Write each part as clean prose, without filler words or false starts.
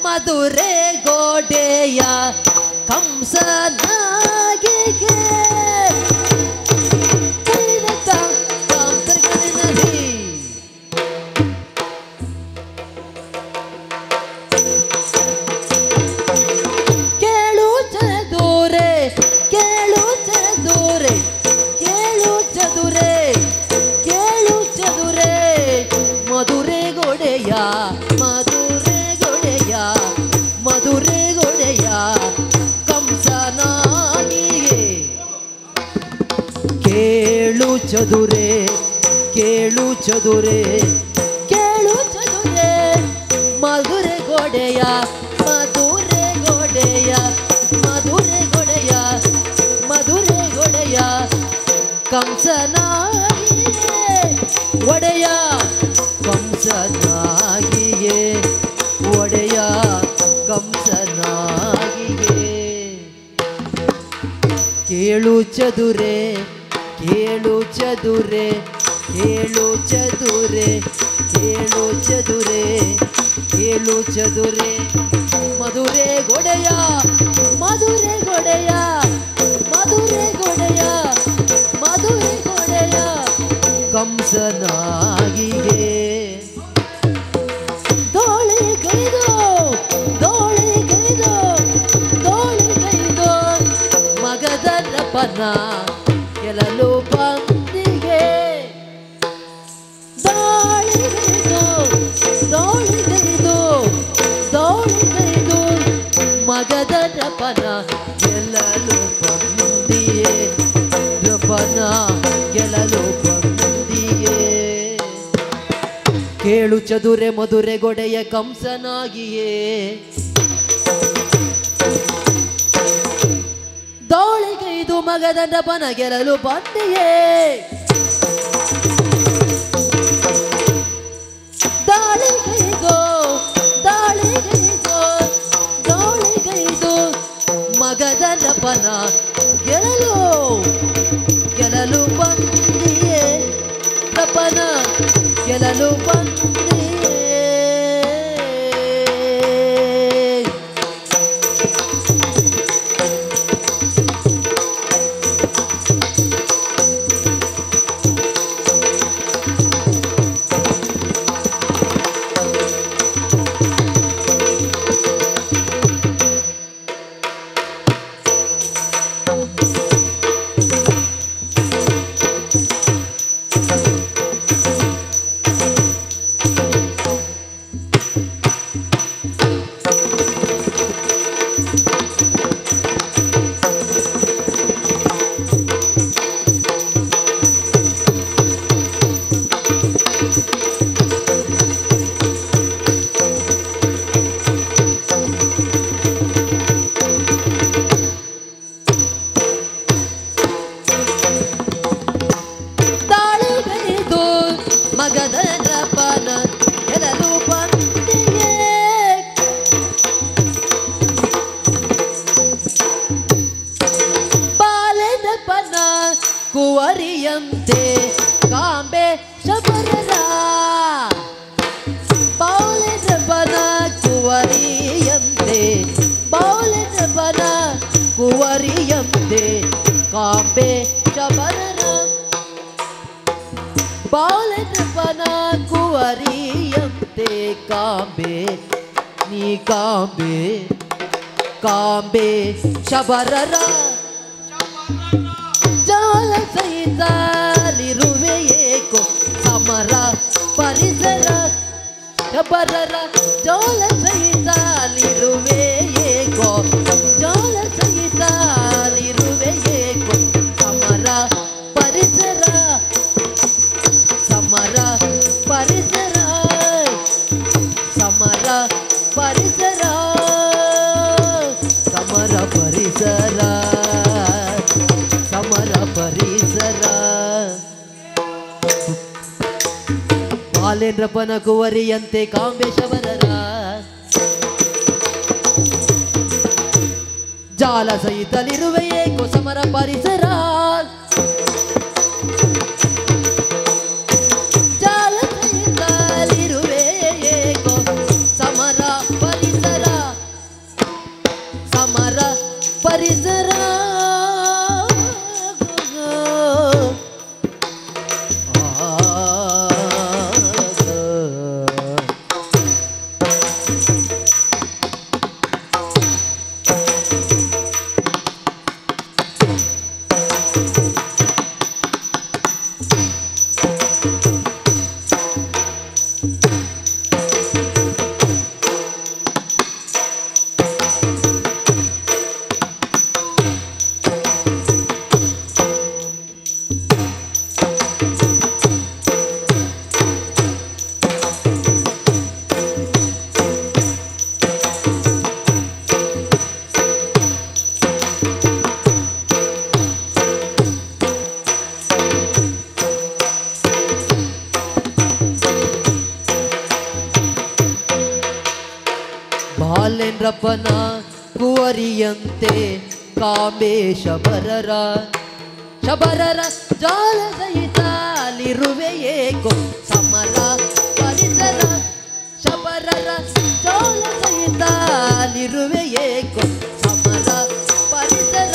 ಮಧುರೆ ಗೋಡೆಯ ಕಂಸನಾಗಿಗೆ ಕೇಳು ಚದುರೆ ಕೇಳು ಚದುರೆ ಕೇಳು ಚದುರೆ ಕೇಳು ಚದುರೆ ಮಧುರೆ ಗೋಡೆಯ ಮಧುರೆ ಗೋಡೆಯ ಕಂಸನಾಗಿಯೇ ಕೇಳು ಚದುರೆ ಕೇಳು ಚದುರೆ ಕೇಳು ಚದುರೆ ಮಧುರೆ ಗೋಡೆಯ ಮಧುರೆ ಗೋಡೆಯ ಮಧುರೆ ಗೋಡೆಯ ಮಧುರೆ ಗೋಡೆಯ ಕಂಸನಾಗಿಯೇ ಒಡೆಯ ಕಂಸನಾಗಿಯೇ ಒಡೆಯ ಕಂಸನಾಗಿಯೇ ಕೇಳು ಚದುರೆ ಕೇಳು ಚದುರೆ ಕೇಳು ಚದುರೆ ಕೇಳು ಚದುರೆ ಕೇಳು ಚದುರೆ ಮಧುರೆ ಗೊಡೆಯ ಮಧುರೆ ಗೊಡೆಯ ಮಧುರೆ ಗೊಡೆಯ ಮಧುರೆ ಗೊಡೆಯ ಕಂಸನಾಗಿಯೇ ಮಗದರಪ್ಪನ ಗೆಲ್ಲಲು ಬಂದಿಗೆ ದಾಳಿಗೈದು ದಾಳಿಗೈದು ದಾಳಿಗೈದು ಮಗದರಪ್ಪನ ಗೆಲ್ಲಲು ಬಂದಿಯೇ ರಪ್ಪನ ಗೆಲ್ಲಲು ಬಂದಿಯೇ ಕೇಳು ಚದುರೆ ಮಧುರೆ ಗೊಡೆಯ ಕಂಸನಾಗಿಯೇ ದಾಳಿಗೈದು ಮಗದರಪ್ಪನ ಗೆಲ್ಲಲು ಬಂದಿಯೇ ದಾಳಿಗೈದು ದಾಳಿಗೈದು ದಾಳಿಗೈದು ಮಗದರಪ್ಪನ ಗೆಲ್ಲಲು ಬಂದಿಯೇ ರಪ್ಪನ ಗೆಲ್ಲಲು ಬಂದಿಯೇ ಮಗದರಪ್ಪನ ಗೆಲ್ಲಲು ಬಂದಿಯೇ ಬಾಲೆದಪ್ಪನ ಕುವರಿಯಂತೆ ಕಾಂಬೆ ಶಬರರ ಬಾಲೆದಪ್ಪನ ಕುವರಿಯಂತೆ ಬಾಲೆದಪ್ಪನ ಕುವರಿಯಂತೆ ಕಾಂಬೆ ಶಬರರ ಬಾಲೆದಪ್ಪನ ಕುವರಿಯಂತೆ ಕಾಂಬೆ ನೀ ಕಾಂಬೆ ಕಾಂಬೆ ಶಬರರ ಜಾಲ ಸಹಿತಲಿರುವೆ ಏಕೋ ಸಮರ ಪರಿಸರ ಶಬರರ ಜಾಲ ಸಹಿತಲಿರುವೆ ಏಕೋ ಜಾಲ ಸಹಿತಲಿರುವೆ ಏಕೋ ಸಮರ ಪರಿಸರ ಸಮರ ಪರಿಸರ ಸಮರ ಪರಿಸರ ಸಮರ ಪರಿಸರ ಸಮರ ಪರಿಸರ ಬಾಲೇಂದ್ರಪ್ಪನ ಕುವರಿಯಂತೆ ಕಾಂಬೇಶವರರ ಜಾಲ ಸಹಿತಲಿರುವೆ ಏಕೋ ಸಮರ ಪರಿಸರ ಜಾಲ ಸಹಿತಲಿರುವೆ ಏಕೋ ಸಮರ ಪರಿಸರ ಸಮರ ಪರಿಸರ ಬಾಲೇಂದ್ರಪ್ಪನ ಕುವರಿಯಂತೆ ಕಾಂಬೇಶವರರ ಶಬರರ ಜಾಲ ಸಹಿತಲಿರುವೆ ಏಕೋ ಸಮರ ಪರಿಸರ ಶಬರರ ಜಾಲ ಸಹಿತಲಿರುವೆ ಏಕೋ ಸಮರ ಪರಿಸರ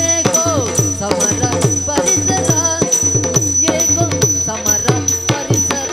ಏಕೋ ಸಮರ ಪರಿಸರ ಏಕೋ ಸಮರ ಪರಿಸರ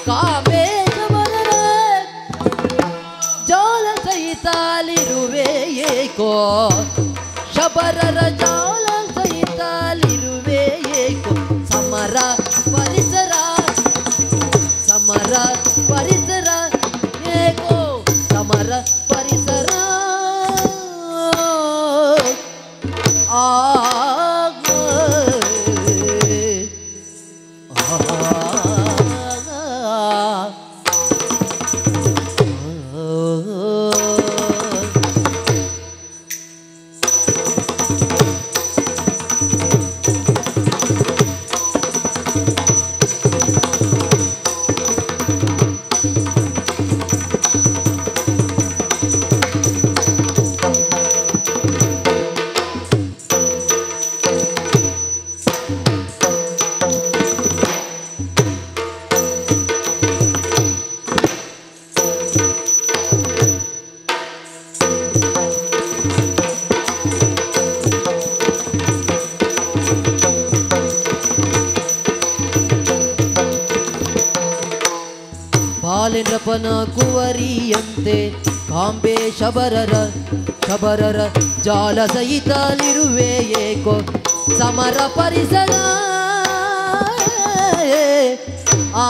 ಕಾಂಬೇಶವರರ ಜಾಲ ಸಹಿತಲಿರುವೆ ಏಕೋ ಶಬರರ ಜಾಲ ಸಹಿತಲಿರುವೆ ಏಕೋ ಸಮರ ಪರಿಸರ ಸಮರ ಪರಿಸರ ಏಕೋ ಸಮರ ಪರಿಸರ ಆ ಬಾಲೇಂದ್ರಪ್ಪನ ಕುವರಿಯಂತೆ ಕಾಂಬೇಶವರರ ಶಬರರ ಜಾಲ ಸಹಿತಲಿರುವೆ ಏಕೋ ಸಮರ ಪರಿಸರ ಆ